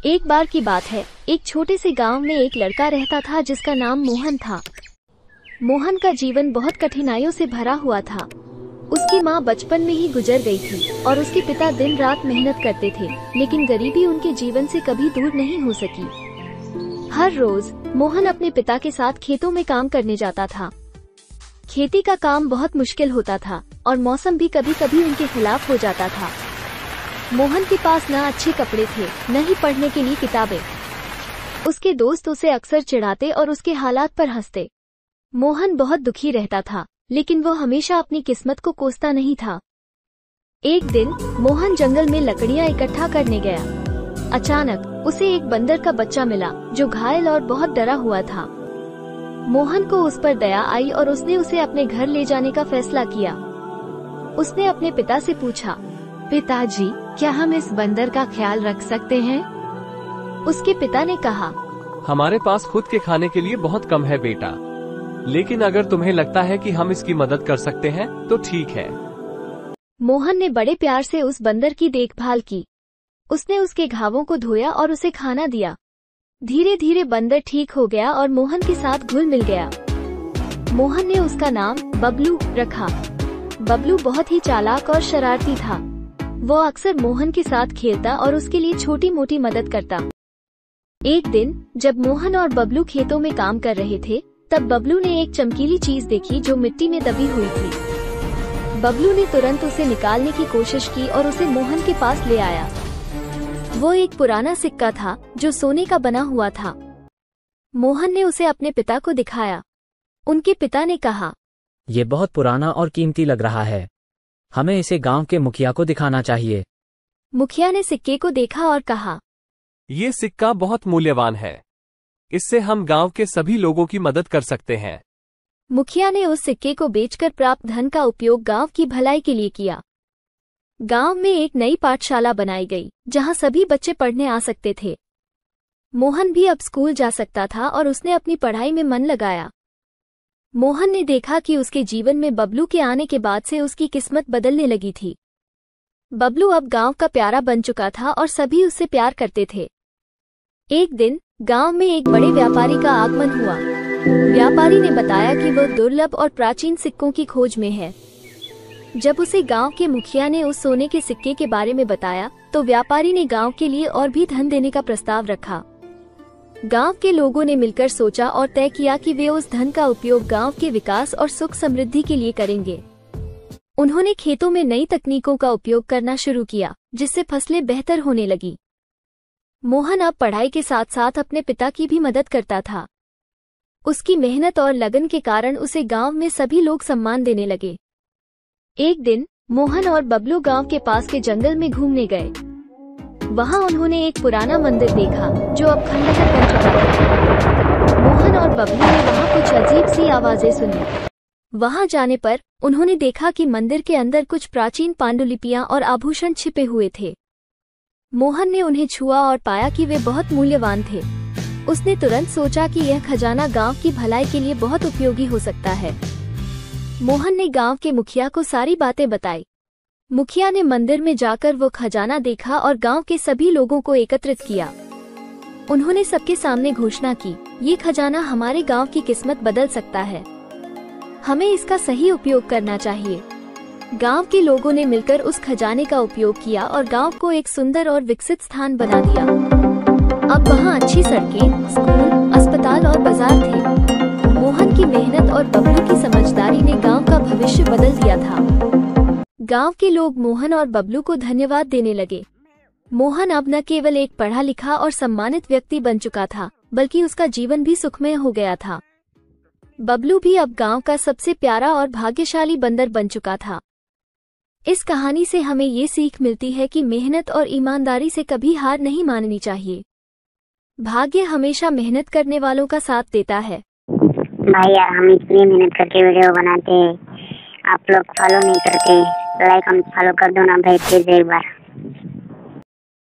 एक बार की बात है, एक छोटे से गांव में एक लड़का रहता था जिसका नाम मोहन था। मोहन का जीवन बहुत कठिनाइयों से भरा हुआ था। उसकी माँ बचपन में ही गुजर गई थी और उसके पिता दिन रात मेहनत करते थे, लेकिन गरीबी उनके जीवन से कभी दूर नहीं हो सकी। हर रोज मोहन अपने पिता के साथ खेतों में काम करने जाता था। खेती का काम बहुत मुश्किल होता था और मौसम भी कभी कभी उनके खिलाफ हो जाता था। मोहन के पास न अच्छे कपड़े थे, न ही पढ़ने के लिए किताबें। उसके दोस्त उसे अक्सर चिढ़ाते और उसके हालात पर हंसते। मोहन बहुत दुखी रहता था, लेकिन वो हमेशा अपनी किस्मत को कोसता नहीं था। एक दिन मोहन जंगल में लकड़ियां इकट्ठा करने गया। अचानक उसे एक बंदर का बच्चा मिला जो घायल और बहुत डरा हुआ था। मोहन को उस पर दया आई और उसने उसे अपने घर ले जाने का फैसला किया। उसने अपने पिता से पूछा, पिताजी, क्या हम इस बंदर का ख्याल रख सकते हैं? उसके पिता ने कहा, हमारे पास खुद के खाने के लिए बहुत कम है बेटा, लेकिन अगर तुम्हें लगता है कि हम इसकी मदद कर सकते हैं तो ठीक है। मोहन ने बड़े प्यार से उस बंदर की देखभाल की। उसने उसके घावों को धोया और उसे खाना दिया। धीरे धीरे बंदर ठीक हो गया और मोहन के साथ घुल मिल गया। मोहन ने उसका नाम बबलू रखा। बबलू बहुत ही चालाक और शरारती था। वो अक्सर मोहन के साथ खेलता और उसके लिए छोटी मोटी मदद करता। एक दिन जब मोहन और बबलू खेतों में काम कर रहे थे, तब बबलू ने एक चमकीली चीज देखी जो मिट्टी में दबी हुई थी। बबलू ने तुरंत उसे निकालने की कोशिश की और उसे मोहन के पास ले आया। वो एक पुराना सिक्का था जो सोने का बना हुआ था। मोहन ने उसे अपने पिता को दिखाया। उनके पिता ने कहा, ये बहुत पुराना और कीमती लग रहा है, हमें इसे गांव के मुखिया को दिखाना चाहिए। मुखिया ने सिक्के को देखा और कहा, ये सिक्का बहुत मूल्यवान है, इससे हम गांव के सभी लोगों की मदद कर सकते हैं। मुखिया ने उस सिक्के को बेचकर प्राप्त धन का उपयोग गांव की भलाई के लिए किया। गांव में एक नई पाठशाला बनाई गई, जहां सभी बच्चे पढ़ने आ सकते थे। मोहन भी अब स्कूल जा सकता था और उसने अपनी पढ़ाई में मन लगाया। मोहन ने देखा कि उसके जीवन में बबलू के आने के बाद से उसकी किस्मत बदलने लगी थी। बबलू अब गांव का प्यारा बन चुका था और सभी उससे प्यार करते थे। एक दिन गांव में एक बड़े व्यापारी का आगमन हुआ। व्यापारी ने बताया कि वह दुर्लभ और प्राचीन सिक्कों की खोज में है। जब उसे गांव के मुखिया ने उस सोने के सिक्के के बारे में बताया, तो व्यापारी ने गांव के लिए और भी धन देने का प्रस्ताव रखा। गांव के लोगों ने मिलकर सोचा और तय किया कि वे उस धन का उपयोग गांव के विकास और सुख समृद्धि के लिए करेंगे। उन्होंने खेतों में नई तकनीकों का उपयोग करना शुरू किया, जिससे फसलें बेहतर होने लगी। मोहन अब पढ़ाई के साथ साथ अपने पिता की भी मदद करता था। उसकी मेहनत और लगन के कारण उसे गांव में सभी लोग सम्मान देने लगे। एक दिन मोहन और बबलू गांव के पास के जंगल में घूमने गए। वहां उन्होंने एक पुराना मंदिर देखा जो अब खंडहर बन चुका था। मोहन और बबलू ने वहां कुछ अजीब सी आवाजें सुनी। वहां जाने पर उन्होंने देखा कि मंदिर के अंदर कुछ प्राचीन पांडुलिपियां और आभूषण छिपे हुए थे। मोहन ने उन्हें छुआ और पाया कि वे बहुत मूल्यवान थे। उसने तुरंत सोचा कि यह खजाना गांव की भलाई के लिए बहुत उपयोगी हो सकता है। मोहन ने गांव के मुखिया को सारी बातें बताई। मुखिया ने मंदिर में जाकर वो खजाना देखा और गांव के सभी लोगों को एकत्रित किया। उन्होंने सबके सामने घोषणा की, ये खजाना हमारे गांव की किस्मत बदल सकता है। हमें इसका सही उपयोग करना चाहिए। गांव के लोगों ने मिलकर उस खजाने का उपयोग किया और गांव को एक सुंदर और विकसित स्थान बना दिया। अब वहां अच्छी सड़कें, स्कूल, अस्पताल और बाजार थे। मोहन की मेहनत और बबलू की समझदारी ने गांव का भविष्य बदल दिया था। गांव के लोग मोहन और बबलू को धन्यवाद देने लगे। मोहन अब न केवल एक पढ़ा लिखा और सम्मानित व्यक्ति बन चुका था, बल्कि उसका जीवन भी सुखमय हो गया था। बबलू भी अब गांव का सबसे प्यारा और भाग्यशाली बंदर बन चुका था। इस कहानी से हमें ये सीख मिलती है कि मेहनत और ईमानदारी से कभी हार नहीं माननी चाहिए। भाग्य हमेशा मेहनत करने वालों का साथ देता है। भाई यार, हम इतनी मेहनत करके वीडियो बनाते हैं, आप लोग फॉलो नहीं करते। लाइक हम फॉलो कर दो ना भाई, प्लीज एक बार।